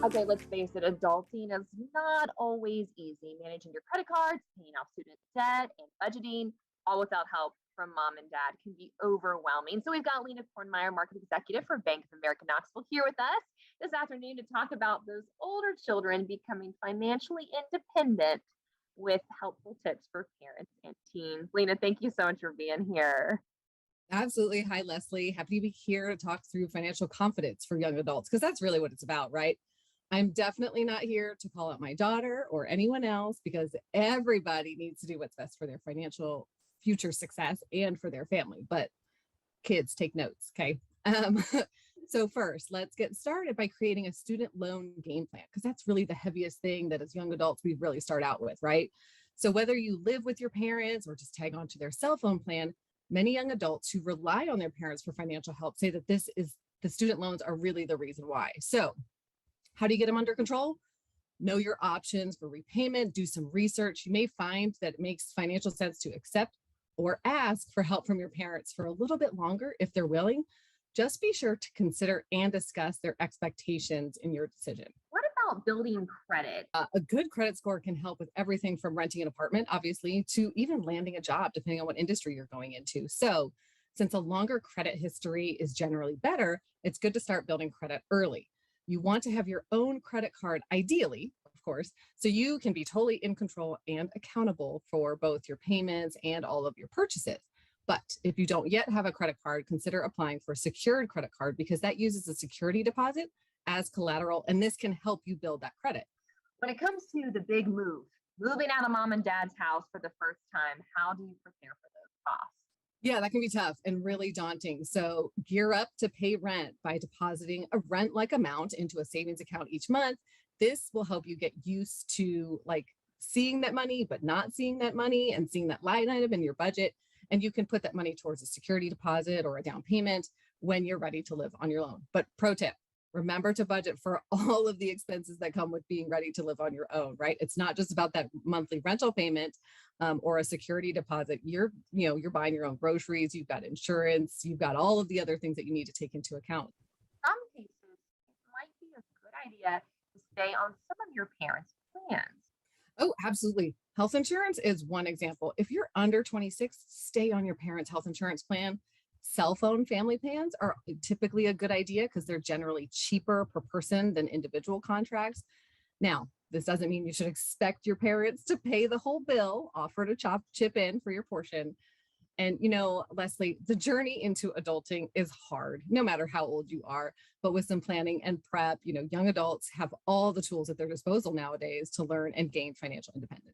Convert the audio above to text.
Okay, let's face it, adulting is not always easy. Managing your credit cards, paying off student debt, and budgeting, all without help from mom and dad, can be overwhelming. So we've got Lina Kornmeyer, market executive for Bank of America Knoxville, here with us this afternoon to talk about those older children becoming financially independent with helpful tips for parents and teens. Lina, thank you so much for being here. Absolutely. Hi, Leslie. Happy to be here to talk through financial confidence for young adults, because that's really what it's about, right? I'm definitely not here to call out my daughter or anyone else, because everybody needs to do what's best for their financial future success and for their family. But kids, take notes, okay? Um, so first, let's get started by creating a student loan game plan, because that's really the heaviest thing that as young adults we really start out with, right? So whether you live with your parents or just tag on to their cell phone plan, many young adults who rely on their parents for financial help say that the student loans are really the reason why. So how do you get them under control? Know your options for repayment, do some research. You may find that it makes financial sense to accept or ask for help from your parents for a little bit longer if they're willing. Just be sure to consider and discuss their expectations in your decision. What about building credit? A good credit score can help with everything from renting an apartment, obviously, to even landing a job, depending on what industry you're going into. So, since a longer credit history is generally better, it's good to start building credit early. You want to have your own credit card, ideally, of course, so you can be totally in control and accountable for both your payments and all of your purchases. But if you don't yet have a credit card, consider applying for a secured credit card, because that uses a security deposit as collateral, and this can help you build that credit. When it comes to the big move, moving out of mom and dad's house for the first time, how do you prepare for those costs? Yeah, that can be tough and really daunting. So gear up to pay rent by depositing a rent-like amount into a savings account each month. This will help you get used to seeing that money, but not seeing that money and seeing that line item in your budget. And you can put that money towards a security deposit or a down payment when you're ready to live on your own. But pro tip, remember to budget for all of the expenses that come with being ready to live on your own, right? It's not just about that monthly rental payment or a security deposit. You're buying your own groceries, you've got insurance, you've got all of the other things that you need to take into account. Some cases, it might be a good idea to stay on some of your parents' plans. Oh, absolutely. Health insurance is one example. If you're under 26, stay on your parents' health insurance plan. Cell phone family plans are typically a good idea because they're generally cheaper per person than individual contracts. Now, this doesn't mean you should expect your parents to pay the whole bill. Offer to chip in for your portion. And, Leslie, the journey into adulting is hard, no matter how old you are. But with some planning and prep, young adults have all the tools at their disposal nowadays to learn and gain financial independence.